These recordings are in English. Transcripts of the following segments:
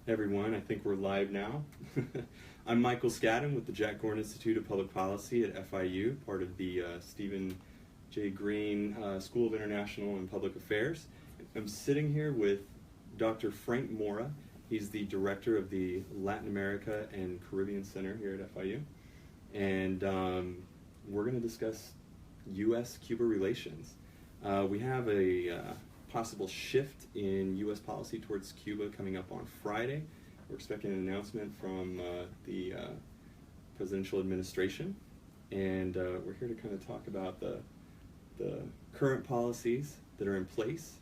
Everyone, I think we're live now. I'm Michael Scadden with the Jack D Institute of Public Policy at FIU, part of the Stephen J. Green School of International and Public Affairs. I'm sitting here with Dr. Frank Mora. He's the director of the Latin America and Caribbean Center here at FIU. And we're going to discuss U.S.-Cuba relations. We have a possible shift in U.S. policy towards Cuba coming up on Friday. We're expecting an announcement from the presidential administration, and we're here to kind of talk about the current policies that are in place,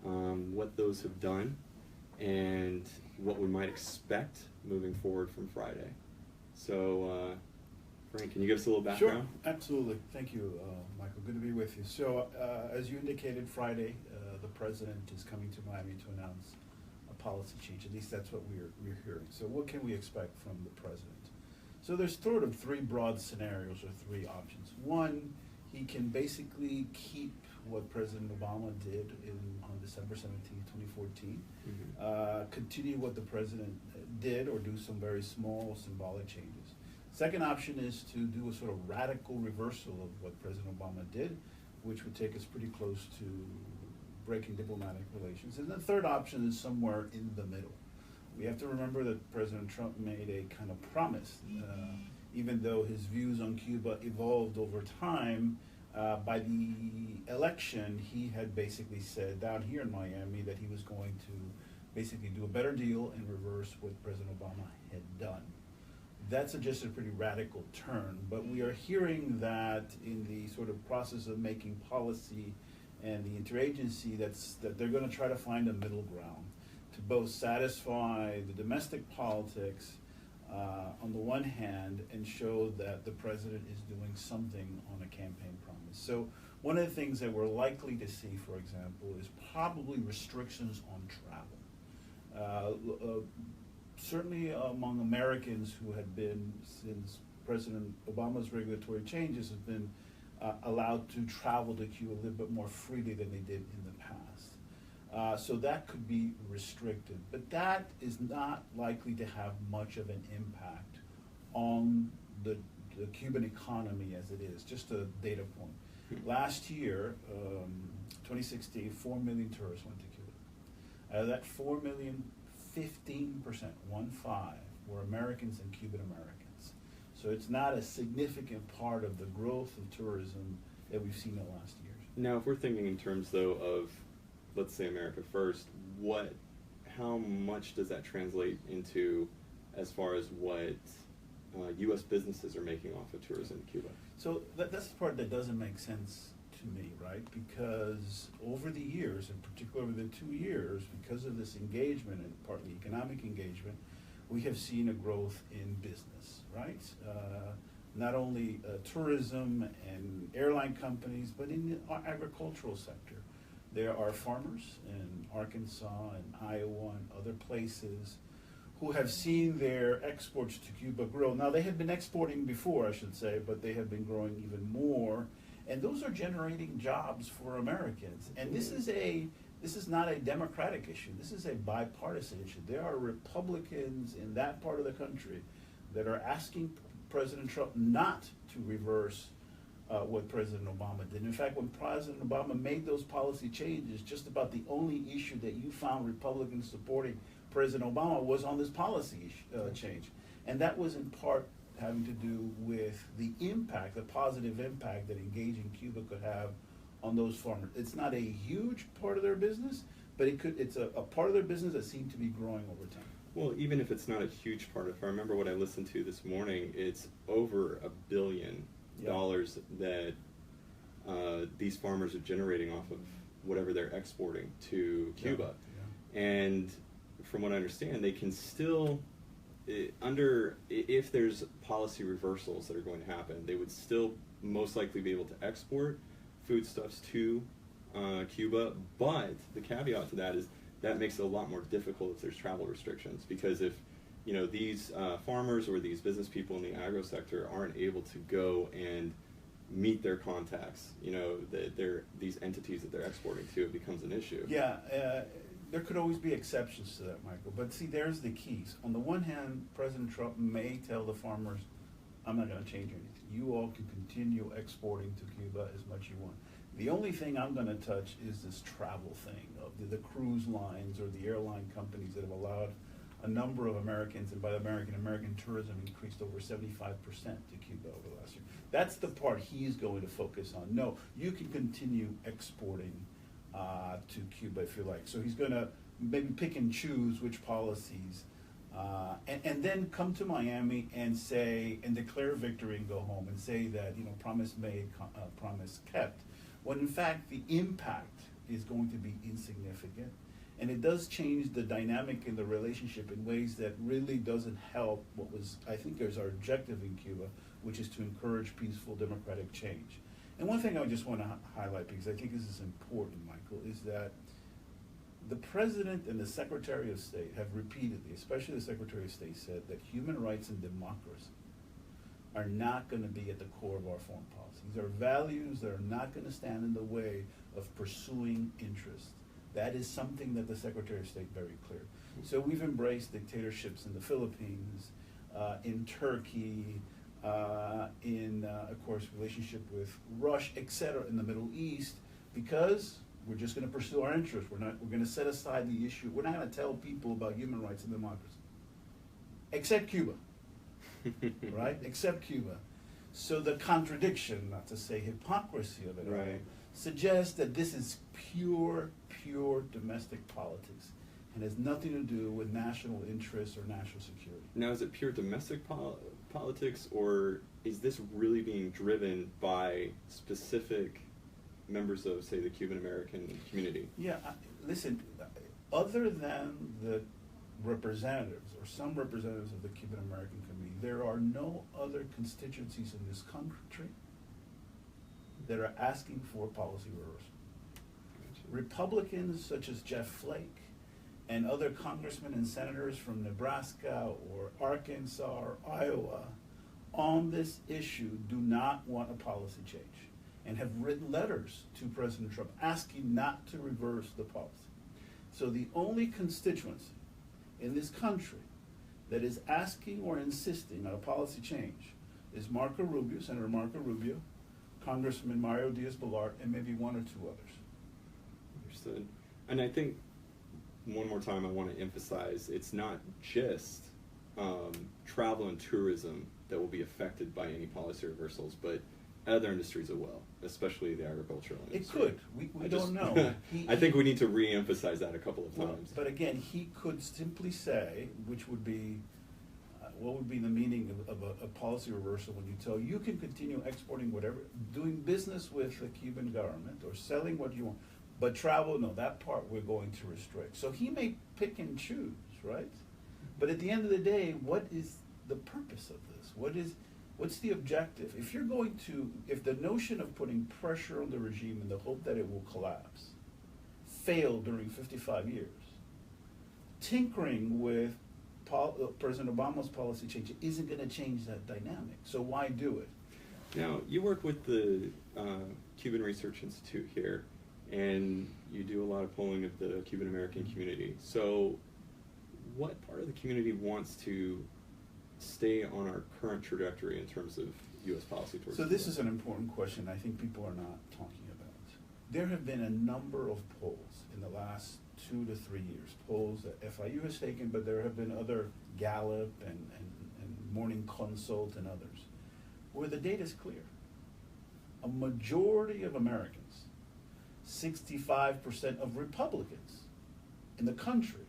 what those have done, and what we might expect moving forward from Friday. So, Frank, can you give us a little background? Sure, absolutely. Thank you, Michael. Good to be with you. So, as you indicated, Friday, the president is coming to Miami to announce a policy change. At least that's what we're hearing. So, what can we expect from the president? So, there's sort of three broad scenarios or three options. One, he can basically keep what President Obama did on December 17, 2014, continue what the president did or do some very small symbolic changes. Second option is to do a sort of radical reversal of what President Obama did, which would take us pretty close to breaking diplomatic relations. And the third option is somewhere in the middle. We have to remember that President Trump made a kind of promise, even though his views on Cuba evolved over time. By the election, he had basically said down here in Miami that he was going to basically do a better deal and reverse what President Obama had done. That suggests a pretty radical turn, but we are hearing that in the sort of process of making policy and the interagency that they're going to try to find a middle ground to both satisfy the domestic politics on the one hand and show that the president is doing something on a campaign promise. So one of the things that we're likely to see, for example, is probably restrictions on travel. Certainly among Americans who had been, since President Obama's regulatory changes, have been allowed to travel to Cuba a little bit more freely than they did in the past. So that could be restricted, but that is not likely to have much of an impact on the Cuban economy as it is. Just a data point. Last year, 2016, 4 million tourists went to Cuba. Out of that 4 million, 15%, 1-5, were Americans and Cuban Americans. So it's not a significant part of the growth of tourism that we've seen in the last years. Now, if we're thinking in terms, though, of, let's say, America first, how much does that translate into as far as what U.S. businesses are making off of tourism in Cuba? So that's the part that doesn't make sense to me, right? Because over the years, in particular over the 2 years, because of this engagement and partly economic engagement, we have seen a growth in business, right? Not only tourism and airline companies, but in the agricultural sector. There are farmers in Arkansas and Iowa and other places who have seen their exports to Cuba grow. Now, they had been exporting before, I should say, but they have been growing even more. And those are generating jobs for Americans. And this is not a Democratic issue. This is a bipartisan issue. There are Republicans in that part of the country that are asking President Trump not to reverse what President Obama did. In fact, when President Obama made those policy changes, just about the only issue that you found Republicans supporting President Obama was on this policy change. And that was in part having to do with the impact, the positive impact that engaging Cuba could have on those farmers. It's not a huge part of their business, but it's a part of their business that seemed to be growing over time. Well, even if it's not a huge part, if I remember what I listened to this morning, it's over $1 billion that these farmers are generating off of whatever they're exporting to Cuba. Yeah. And from what I understand, they can still, if there's policy reversals that are going to happen, they would still most likely be able to export foodstuffs to Cuba. But the caveat to that is that makes it a lot more difficult if there's travel restrictions, because if these farmers or these business people in the agro sector aren't able to go and meet their contacts, these entities that they're exporting to, it becomes an issue. Yeah, there could always be exceptions to that, Michael. But see, there's the keys. On the one hand, President Trump may tell the farmers, I'm not going to change anything. You all can continue exporting to Cuba as much as you want. The only thing I'm going to touch is this travel thing of the cruise lines or the airline companies that have allowed a number of Americans, and by American tourism increased over 75% to Cuba over the last year. That's the part he's going to focus on. No, you can continue exporting to Cuba if you like. So he's going to maybe pick and choose which policies, and then come to Miami and say, and declare victory and go home and say that, promise made, promise kept, when in fact the impact is going to be insignificant. And it does change the dynamic in the relationship in ways that really doesn't help what was, I think, there's our objective in Cuba, which is to encourage peaceful democratic change. And one thing I just want to highlight, because I think this is important, Michael, is that the President and the Secretary of State have repeatedly, especially the Secretary of State, said that human rights and democracy are not going to be at the core of our foreign policy. These are values that are not going to stand in the way of pursuing interests. That is something that the Secretary of State very clear. So we've embraced dictatorships in the Philippines, in Turkey, of course, relationship with Russia, etc., in the Middle East, because we're just going to pursue our interests. We're going to set aside the issue. We're not going to tell people about human rights and democracy, except Cuba, right? Except Cuba. So the contradiction, not to say hypocrisy of it all, Right. suggests that this is pure domestic politics and has nothing to do with national interests or national security. Now, is it pure domestic politics, or is this really being driven by specific members of, say, the Cuban American community? Yeah, listen, other than the representatives or some representatives of the Cuban American community, there are no other constituencies in this country that are asking for policy reversal. Republicans such as Jeff Flake and other congressmen and senators from Nebraska or Arkansas or Iowa on this issue do not want a policy change and have written letters to President Trump asking not to reverse the policy. So the only constituency in this country that is asking or insisting on a policy change is Marco Rubio, Senator Marco Rubio, Congressman Mario Diaz-Balart, and maybe one or two others. Understood. And I think one more time I want to emphasize it's not just travel and tourism that will be affected by any policy reversals, but other industries as well, especially the agricultural industry. It could. We don't know. I think we need to re-emphasize that a couple of times. But again, he could simply say, which would be, what would be the meaning of a policy reversal when you tell you can continue exporting whatever, doing business with the Cuban government or selling what you want, but travel, no, that part we're going to restrict. So he may pick and choose, right? But at the end of the day, what is the purpose of this? What's the objective? If you're going to, if the notion of putting pressure on the regime in the hope that it will collapse failed during 55 years, tinkering with President Obama's policy change isn't going to change that dynamic. So why do it? Now, you work with the Cuban Research Institute here, and you do a lot of polling of the Cuban American community. So what part of the community wants to stay on our current trajectory in terms of U.S. policy towards So Cuba? this is an important question I think people are not talking about. There have been a number of polls in the last 2 to 3 years, polls that FIU has taken, but there have been other Gallup and Morning Consult and others, where the data is clear. A majority of Americans, 65% of Republicans in the country,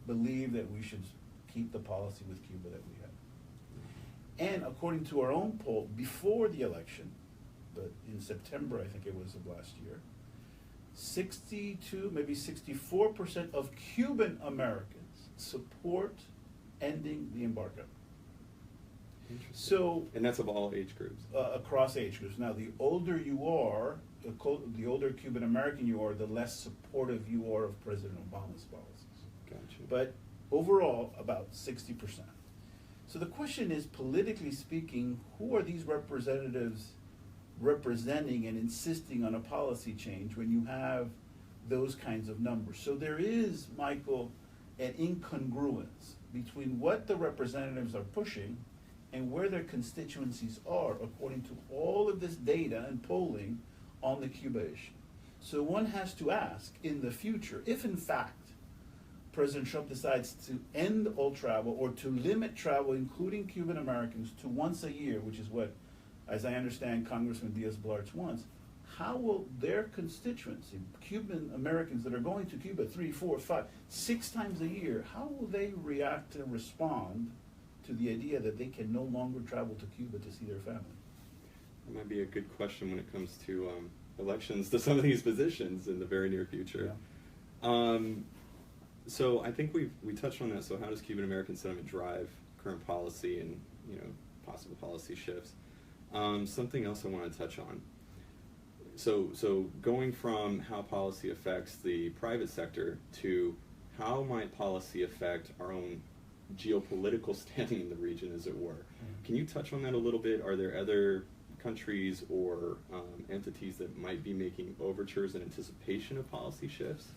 believe that we should keep the policy with Cuba that we have. And according to our own poll, before the election, but in September, I think it was of last year, 62, maybe 64% of Cuban Americans support ending the embargo. So, and that's of all age groups. Across age groups. Now, the older you are, the older Cuban American you are, the less supportive you are of President Obama's policies. Gotcha. But overall, about 60%. So the question is, politically speaking, who are these representatives representing and insisting on a policy change when you have those kinds of numbers. So there is, Michael, an incongruence between what the representatives are pushing and where their constituencies are according to all of this data and polling on the Cuba issue. So one has to ask, in the future, if in fact President Trump decides to end all travel or to limit travel, including Cuban Americans, to once a year, which is what, as I understand, Congressman Diaz-Balart wants, how will their constituency, Cuban Americans that are going to Cuba 3, 4, 5, 6 times a year, how will they react and respond to the idea that they can no longer travel to Cuba to see their family? That might be a good question when it comes to elections to some of these positions in the very near future. Yeah. So I think we touched on that. So how does Cuban American sentiment drive current policy and possible policy shifts? Something else I want to touch on. So going from how policy affects the private sector to how might policy affect our own geopolitical standing in the region, as it were. Mm-hmm. Can you touch on that a little bit? Are there other countries or entities that might be making overtures in anticipation of policy shifts?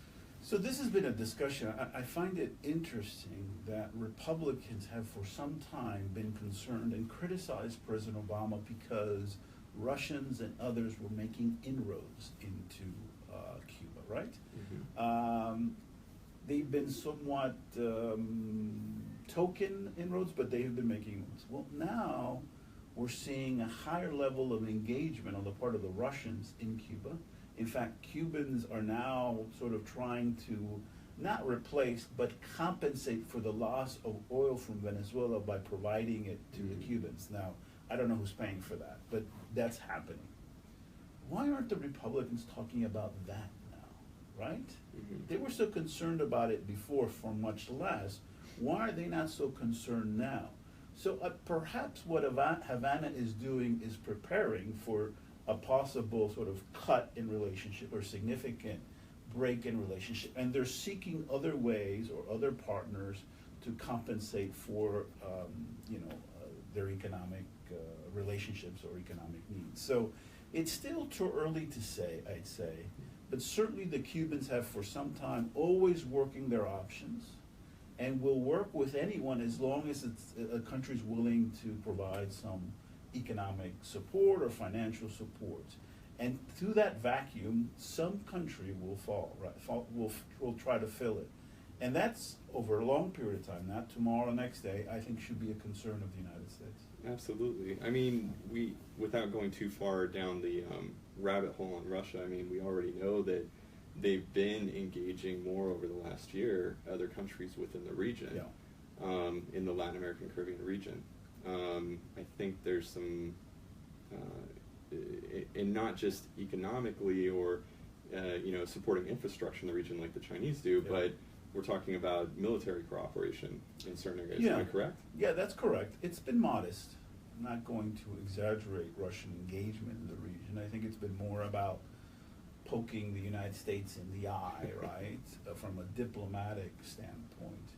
So this has been a discussion. I find it interesting that Republicans have for some time been concerned and criticized President Obama because Russians and others were making inroads into Cuba, right? Mm-hmm. They've been somewhat token inroads, but they have been making inroads. Well, now we're seeing a higher level of engagement on the part of the Russians in Cuba. In fact, Cubans are now sort of trying to not replace, but compensate for the loss of oil from Venezuela by providing it to the Cubans. Now, I don't know who's paying for that, but that's happening. Why aren't the Republicans talking about that now, right? Mm-hmm. They were so concerned about it before for much less. Why are they not so concerned now? So perhaps what Havana is doing is preparing for a possible sort of cut in relationship or significant break in relationship, and they're seeking other ways or other partners to compensate for their economic relationships or economic needs. So it's still too early to say, I'd say, but certainly the Cubans have for some time always working their options and will work with anyone as long as a country's willing to provide some economic support or financial support. And through that vacuum, some country will fall, right? Will try to fill it. And that's over a long period of time, not tomorrow, next day, I think should be a concern of the United States. Absolutely. I mean, without going too far down the rabbit hole on Russia, I mean, we already know that they've been engaging more over the last year other countries within the region, Yeah. In the Latin American Caribbean region. I think there's some, and not just economically or supporting infrastructure in the region like the Chinese do, Yeah. but we're talking about military cooperation in certain areas. Yeah. Am I correct? Yeah, that's correct. It's been modest. I'm not going to exaggerate Russian engagement in the region. I think it's been more about poking the United States in the eye, right, from a diplomatic standpoint.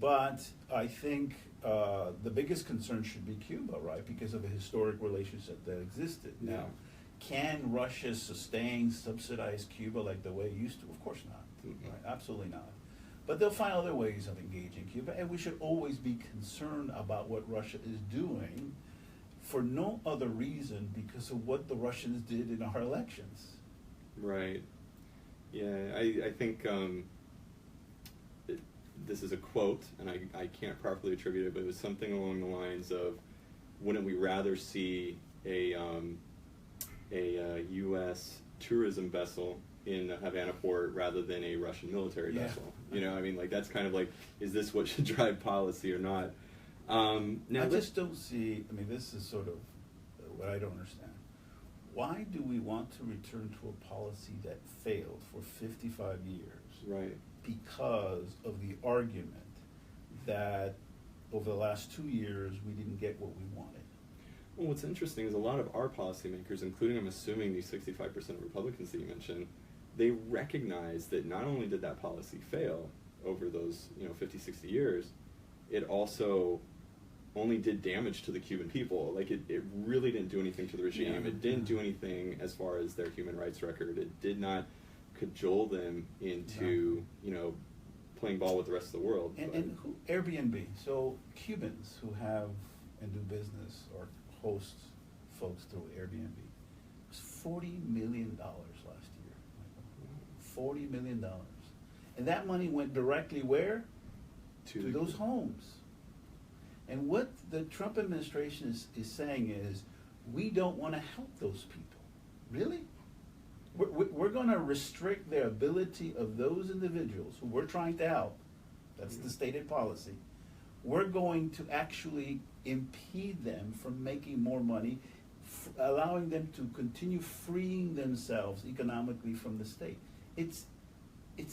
But I think the biggest concern should be Cuba, right, because of a historic relationship that existed. Yeah. Now, can Russia sustain, subsidize Cuba like the way it used to? Of course not. Mm-hmm. Right? Absolutely not. But they'll find other ways of engaging Cuba, and we should always be concerned about what Russia is doing for no other reason because of what the Russians did in our elections. Right. Yeah, I think this is a quote, and I can't properly attribute it, but it was something along the lines of, wouldn't we rather see a U.S. tourism vessel in Havana port rather than a Russian military Yeah. vessel? I mean, like, that's kind of like, is this what should drive policy or not? Now, I just don't see, I mean, this is sort of what I don't understand. Why do we want to return to a policy that failed for 55 years? Right. Because of the argument that over the last 2 years we didn't get what we wanted. Well, what's interesting is a lot of our policymakers, including, I'm assuming, these 65% of Republicans that you mentioned, they recognize that not only did that policy fail over those 50, 60 years, it also only did damage to the Cuban people. Like, it really didn't do anything to the regime. Yeah. It didn't do anything as far as their human rights record. It did not cajole them into, you know, playing ball with the rest of the world. And Airbnb. So Cubans who have and do business or host folks through Airbnb, it was $40 million last year. $40 million. And that money went directly where? To those homes. And what the Trump administration is saying is, we don't want to help those people. Really? We're going to restrict the ability of those individuals who we're trying to help. That's the stated policy. We're going to actually impede them from making more money, allowing them to continue freeing themselves economically from the state. It's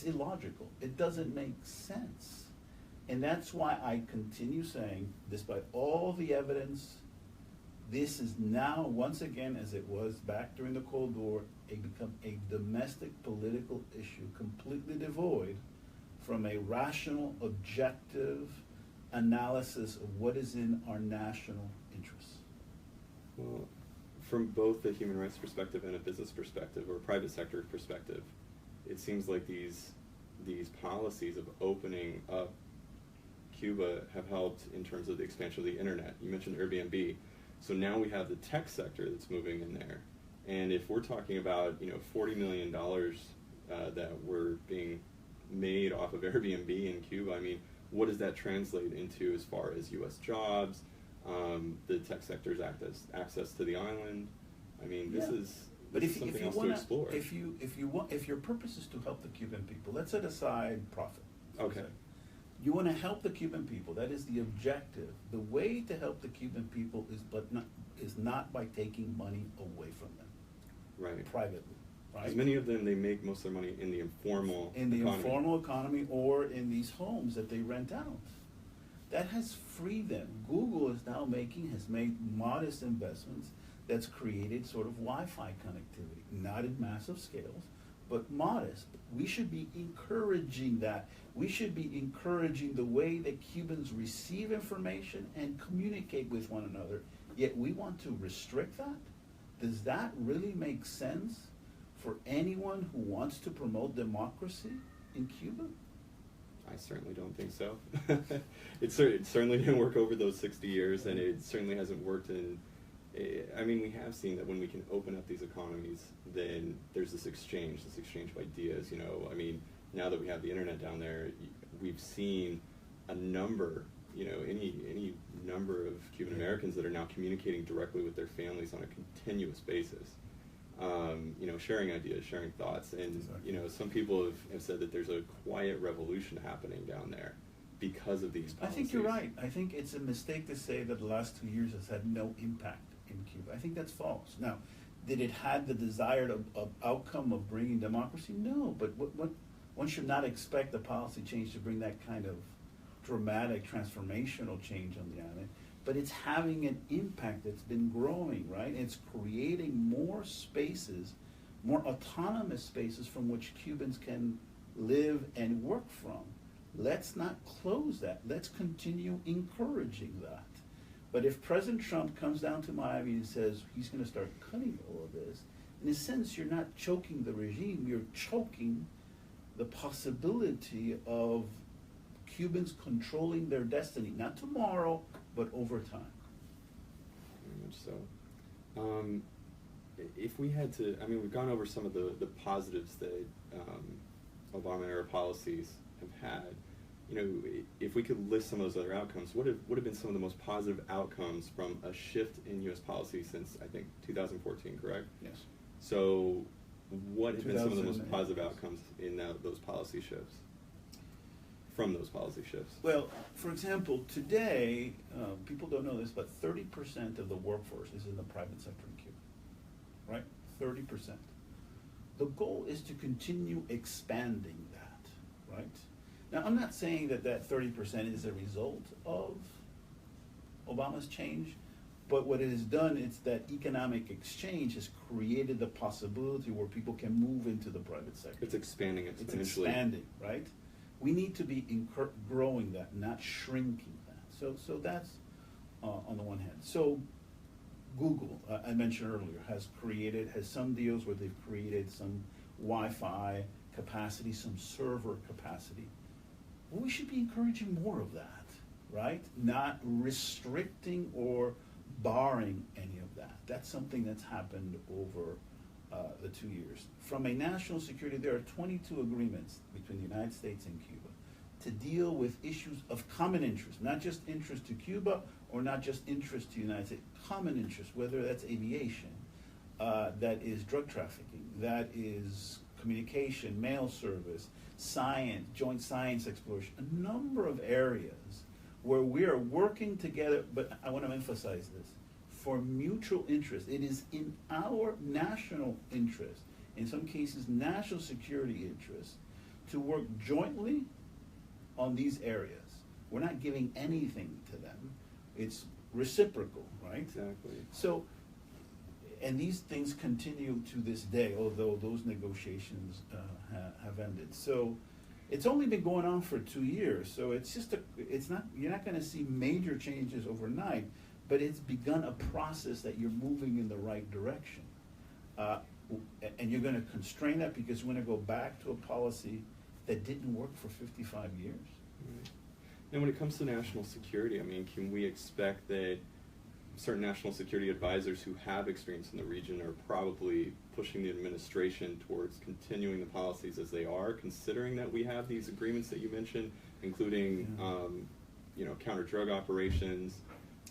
illogical. It doesn't make sense. And that's why I continue saying, despite all the evidence, this is now, once again, as it was back during the Cold War, become a domestic political issue, completely devoid from a rational, objective analysis of what is in our national interests. Well, from both a human rights perspective and a business perspective, or a private sector perspective, it seems like these policies of opening up Cuba have helped in terms of the expansion of the internet. You mentioned Airbnb. So now we have the tech sector that's moving in there. And if we're talking about, you know, $40 million that were being made off of Airbnb in Cuba, I mean, what does that translate into as far as U.S. jobs, the tech sector's access to the island? I mean, this is something else to explore. If your purpose is to help the Cuban people, let's set aside profit. Okay. You want to help the Cuban people. That is the objective. The way to help the Cuban people is not by taking money away from them. Right. Privately. Right. Because many of them, they make most of their money in the informal economy or in these homes that they rent out. That has freed them. Google has made modest investments that's created sort of Wi-Fi connectivity, not in massive scales, but modest. We should be encouraging that. We should be encouraging the way that Cubans receive information and communicate with one another. Yet we want to restrict that? Does that really make sense for anyone who wants to promote democracy in Cuba? I certainly don't think so. It certainly didn't work over those 60 years, and it certainly hasn't worked in... I mean, we have seen that when we can open up these economies, then there's this exchange of ideas, you know. I mean, now that we have the internet down there, we've seen a number, you know, any number of Cuban Americans that are now communicating directly with their families on a continuous basis. You know, sharing ideas, sharing thoughts, and exactly. You know, some people have said that there's a quiet revolution happening down there because of these policies. I think you're right. I think it's a mistake to say that the last 2 years has had no impact in Cuba. I think that's false. Now, did it have the desired outcome of bringing democracy? No, but one should not expect the policy change to bring that kind of dramatic transformational change on the island. But it's having an impact that's been growing, right? It's creating more spaces, more autonomous spaces from which Cubans can live and work from. Let's not close that. Let's continue encouraging that. But if President Trump comes down to Miami and says he's going to start cutting all of this, in a sense, you're not choking the regime, you're choking the possibility of Cubans controlling their destiny, not tomorrow, but over time. Very much so. If we had to, I mean, we've gone over some of the positives that Obama-era policies have had. You know, if we could list some of those other outcomes, what have been some of the most positive outcomes from a shift in U.S. policy since, I think, 2014, correct? Yes. So what have been some of the most positive outcomes in those policy shifts? From those policy shifts? Well, for example, today, people don't know this, but 30% of the workforce is in the private sector in Cuba, right? 30%. The goal is to continue expanding that, right? Now, I'm not saying that 30% is a result of Obama's change, but what it has done is that economic exchange has created the possibility where people can move into the private sector. It's expanding exponentially. It's expanding, right? We need to be growing that, not shrinking that. So that's on the one hand. So Google, I mentioned earlier, has some deals where they've created some Wi-Fi capacity, some server capacity. Well, we should be encouraging more of that, right? Not restricting or barring any of that. That's something that's happened over the 2 years. From a national security, there are 22 agreements between the United States and Cuba to deal with issues of common interest, not just interest to Cuba or not just interest to the United States, common interest, whether that's aviation, that is drug trafficking, that is communication, mail service, science, joint science exploration, a number of areas where we are working together, but I want to emphasize this, for mutual interest. It is in our national interest, in some cases national security interest, to work jointly on these areas. We're not giving anything to them. It's reciprocal, right? Exactly. So, and these things continue to this day, although those negotiations have ended. So, it's only been going on for 2 years. So it's just you're not going to see major changes overnight, but it's begun a process that you're moving in the right direction. And you're going to constrain that because you're going to go back to a policy that didn't work for 55 years. Right. And when it comes to national security, I mean, can we expect that certain national security advisors who have experience in the region are probably pushing the administration towards continuing the policies as they are, considering that we have these agreements that you mentioned, including counter-drug operations,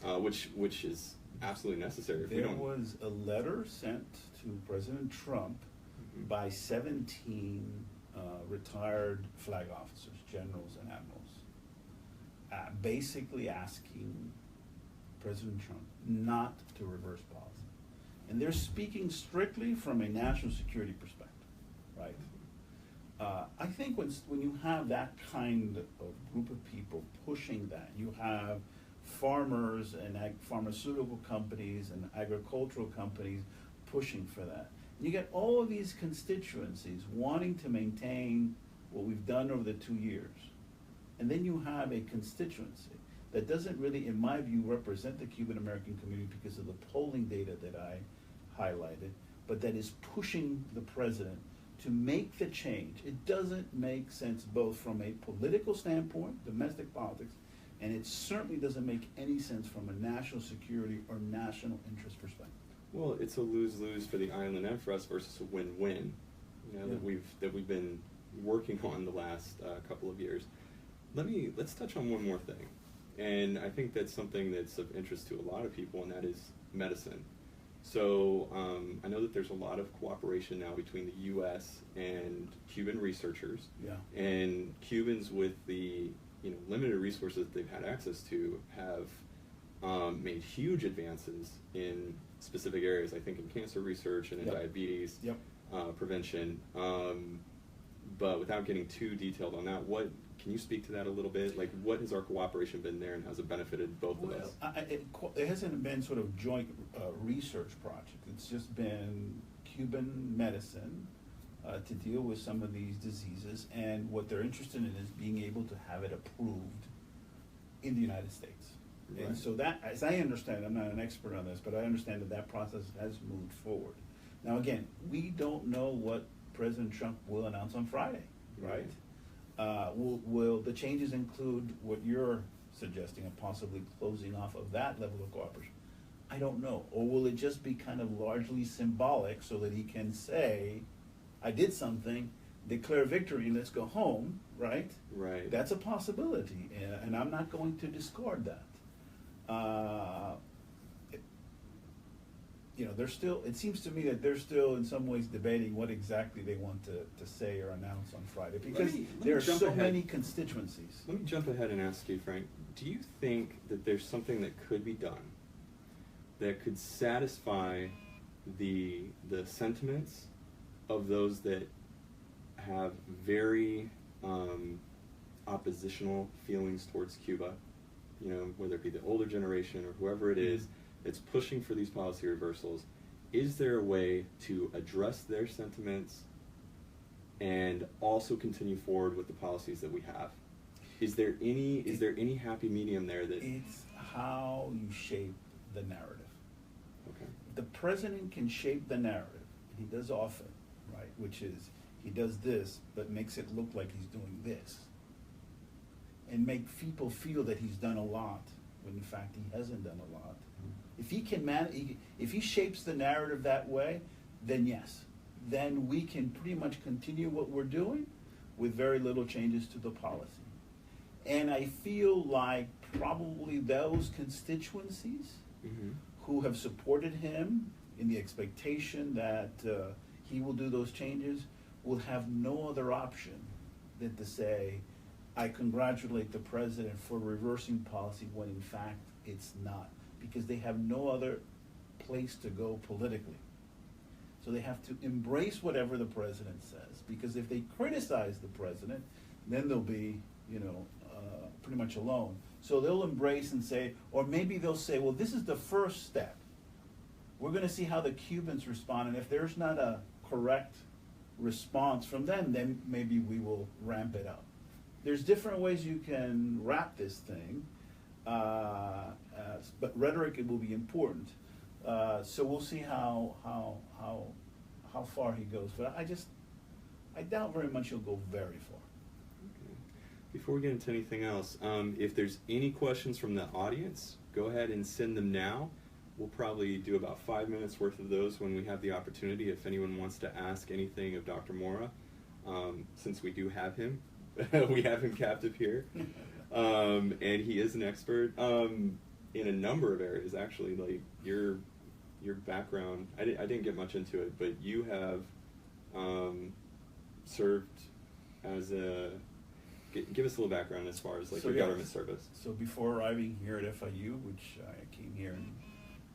which is absolutely necessary. If There was a letter sent to President Trump by 17 retired flag officers, generals and admirals, basically asking President Trump not to reverse policy. And they're speaking strictly from a national security perspective, right? I think when you have that kind of group of people pushing that, you have farmers and pharmaceutical companies and agricultural companies pushing for that. You get all of these constituencies wanting to maintain what we've done over the 2 years. And then you have a constituency that doesn't really, in my view, represent the Cuban American community because of the polling data that I highlighted, but that is pushing the president to make the change. It doesn't make sense both from a political standpoint, domestic politics, and it certainly doesn't make any sense from a national security or national interest perspective. Well, it's a lose-lose for the island and for us versus a win-win, that we've been working on the last couple of years. Let's touch on one more thing, and I think that's something that's of interest to a lot of people, and that is medicine. So I know that there's a lot of cooperation now between the U.S. and Cuban researchers, and Cubans with the limited resources that they've had access to have made huge advances in specific areas. I think in cancer research and in diabetes prevention. But without getting too detailed on that, can you speak to that a little bit? Like, what has our cooperation been there, and has it benefited both of us? It hasn't been sort of joint research project. It's just been Cuban medicine to deal with some of these diseases, and what they're interested in is being able to have it approved in the United States. Right. And so that, as I understand, I'm not an expert on this, but I understand that process has moved forward. Now again, we don't know what President Trump will announce on Friday, right? Will the changes include what you're suggesting of possibly closing off of that level of cooperation? I don't know. Or will it just be kind of largely symbolic so that he can say, I did something, declare victory, and let's go home, right? Right. That's a possibility, and I'm not going to discard that. It seems to me that they're still in some ways debating what exactly they want to say or announce on Friday, because there are so many constituencies. Let me jump ahead and ask you, Frank, do you think that there's something that could be done that could satisfy the sentiments of those that have very oppositional feelings towards Cuba, whether it be the older generation or whoever it is, that's pushing for these policy reversals? Is there a way to address their sentiments and also continue forward with the policies that we have? Is there any happy medium there? It's how you shape the narrative. Okay. The president can shape the narrative, and he does often, right? Which is, he does this, but makes it look like he's doing this. And make people feel that he's done a lot, when in fact he hasn't done a lot. If he can if he shapes the narrative that way, then yes. Then we can pretty much continue what we're doing with very little changes to the policy. And I feel like probably those constituencies who have supported him in the expectation that he will do those changes will have no other option than to say, I congratulate the president for reversing policy when in fact it's not, because they have no other place to go politically. So they have to embrace whatever the president says, because if they criticize the president, then they'll be, pretty much alone. So they'll embrace and say, or maybe they'll say, well, this is the first step. We're going to see how the Cubans respond, and if there's not a correct response from them, then maybe we will ramp it up. There's different ways you can wrap this thing, but rhetoric will be important. So we'll see how far he goes. But I doubt very much he'll go very far. Okay. Before we get into anything else, if there's any questions from the audience, go ahead and send them now. We'll probably do about 5 minutes worth of those when we have the opportunity. If anyone wants to ask anything of Dr. Mora, since we do have him, we have him captive here, and he is an expert in a number of areas. Actually, like your background, I didn't get much into it, but you have served as a. Give us a little background as far as like your government service. So before arriving here at FIU, which I came here in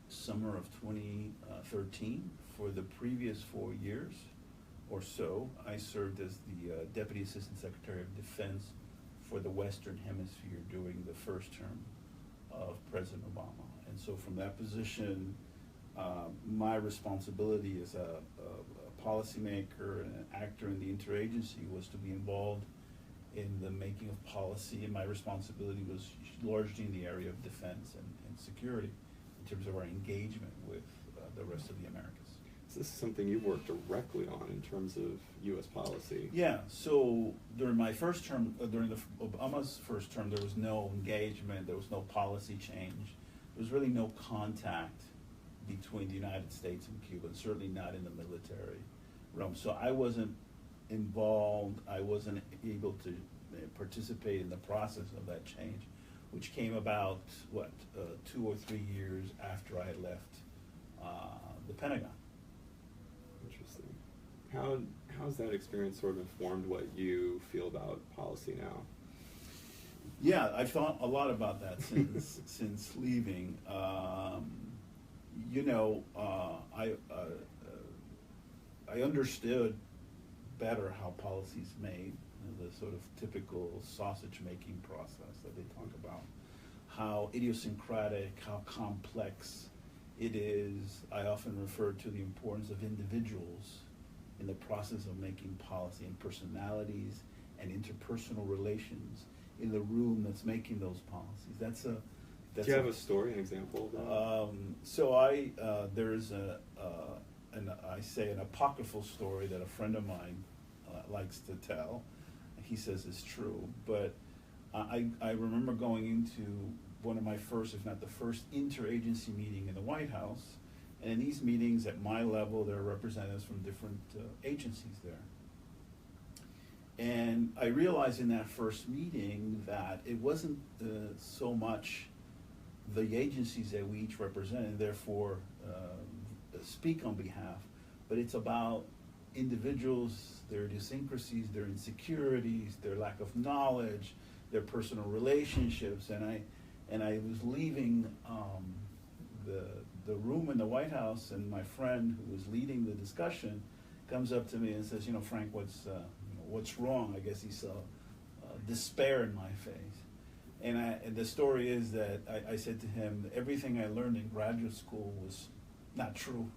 summer of 2013, for the previous 4 years or so, I served as the Deputy Assistant Secretary of Defense for the Western Hemisphere during the first term of President Obama. And so from that position, my responsibility as a policymaker and an actor in the interagency was to be involved in the making of policy, and my responsibility was largely in the area of defense and security in terms of our engagement with the rest of the Americas. So this is something you've worked directly on in terms of U.S. policy. Yeah, so during my first term, during Obama's first term, there was no engagement, there was no policy change, there was really no contact between the United States and Cuba, and certainly not in the military realm. So I wasn't involved, I wasn't able to participate in the process of that change, which came about, 2 or 3 years after I had left the Pentagon. Interesting. How's that experience sort of informed what you feel about policy now? Yeah, I've thought a lot about that since since leaving. I understood better how policy is made, the sort of typical sausage-making process that they talk about, how idiosyncratic, how complex it is. I often refer to the importance of individuals in the process of making policy, and personalities and interpersonal relations in the room that's making those policies. Do you have a story, an example of that? There's an apocryphal story that a friend of mine likes to tell. He says it's true, but I remember going into one of my first, if not the first, interagency meeting in the White House. And in these meetings at my level, there are representatives from different agencies there. And I realized in that first meeting that it wasn't so much the agencies that we each represent and therefore speak on behalf, but it's about individuals, their idiosyncrasies, their insecurities, their lack of knowledge, their personal relationships. And I was leaving the room in the White House, and my friend who was leading the discussion comes up to me and says, Frank, what's wrong? I guess he saw despair in my face. And the story is that I said to him, everything I learned in graduate school was not true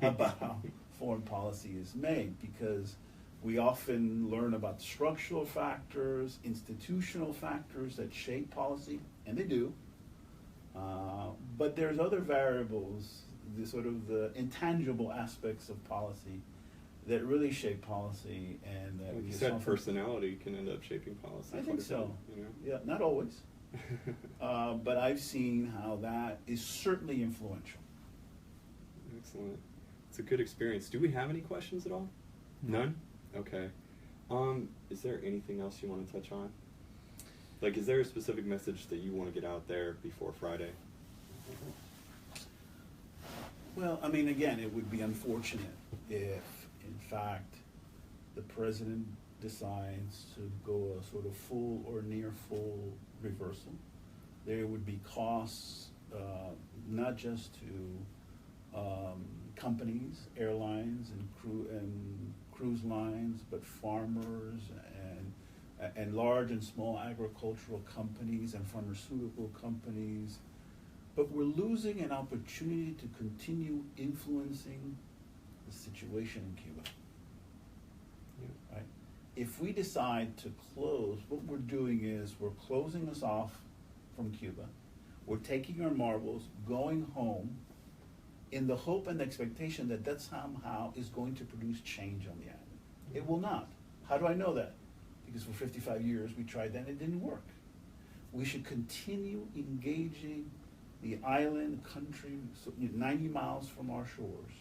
about how foreign policy is made, because we often learn about structural factors, institutional factors that shape policy, and they do. But there's other variables, the sort of the intangible aspects of policy that really shape policy, and that Like we you said, suffer- personality can end up shaping policy. I quite think a so. bit, you know? Yeah, not always, but I've seen how that is certainly influential. Excellent. It's a good experience. Do we have any questions at all? None? Okay. Is there anything else you want to touch on? Like, is there a specific message that you want to get out there before Friday? Well, I mean, again, it would be unfortunate if, in fact, the president decides to go a sort of full or near full reversal. There would be costs, not just to companies, airlines, and cruise lines, but farmers and large and small agricultural companies and pharmaceutical companies. But we're losing an opportunity to continue influencing the situation in Cuba. Yeah. Right? If we decide to close, what we're doing is we're closing us off from Cuba. We're taking our marbles, going home, in the hope and expectation that that somehow is going to produce change on the island. It will not. How do I know that? Because for 55 years we tried that and it didn't work. We should continue engaging the island country, 90 miles from our shores,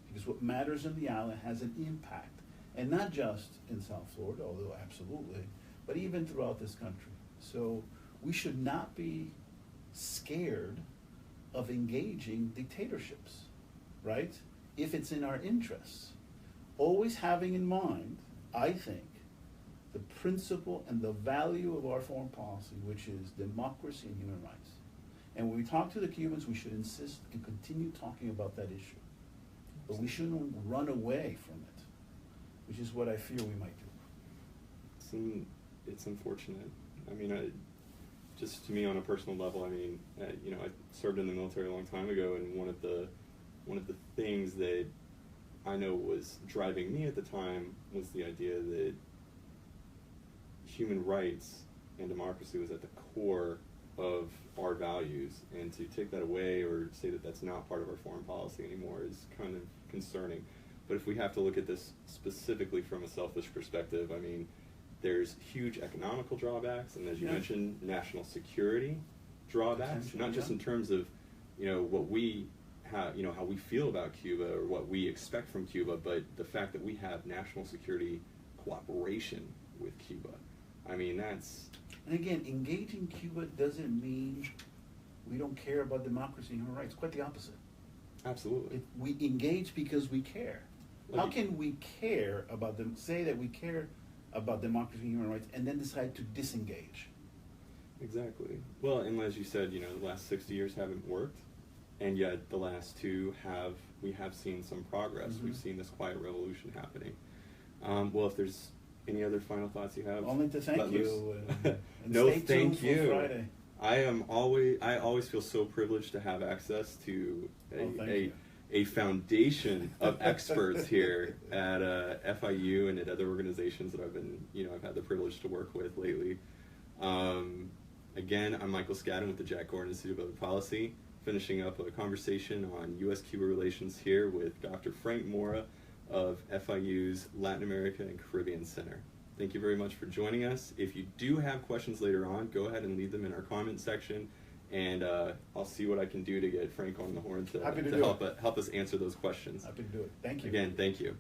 because what matters in the island has an impact, and not just in South Florida, although absolutely, but even throughout this country. So we should not be scared of engaging dictatorships, right? If it's in our interests. Always having in mind, I think, the principle and the value of our foreign policy, which is democracy and human rights. And when we talk to the Cubans, we should insist and continue talking about that issue. But we shouldn't run away from it, which is what I fear we might do. It's unfortunate. I mean, just to me on a personal level, I mean, you know, I served in the military a long time ago, and one of the things that I know was driving me at the time was the idea that human rights and democracy was at the core of our values, and to take that away or say that that's not part of our foreign policy anymore is kind of concerning. But if we have to look at this specifically from a selfish perspective, I mean, there's huge economical drawbacks, and as you mentioned, national security drawbacks, not just in terms of, you know, what we have, you know, how we feel about Cuba or what we expect from Cuba, but the fact that we have national security cooperation with Cuba. I mean, that's... And again, engaging Cuba doesn't mean we don't care about democracy and human rights. Quite the opposite. Absolutely. We engage because we care. How can we care about them, say that we care about democracy and human rights, and then decide to disengage? Exactly. Well, and as you said, you know, the last 60 years haven't worked, and yet the last two we have seen some progress. Mm-hmm. We've seen this quiet revolution happening. Well, if there's any other final thoughts you have? Only to thank you. And no, stay tuned thank you. For Friday. I always feel so privileged to have access to a foundation of experts here at FIU and at other organizations that I've had the privilege to work with lately. Again, I'm Michael Scadden with the Jack Gordon Institute of Public Policy, finishing up a conversation on U.S.-Cuba relations here with Dr. Frank Mora of FIU's Latin America and Caribbean Center. Thank you very much for joining us. If you do have questions later on, go ahead and leave them in our comment section, and I'll see what I can do to get Frank on the horn to help us answer those questions. Happy to do it. Thank you. Again, thank you.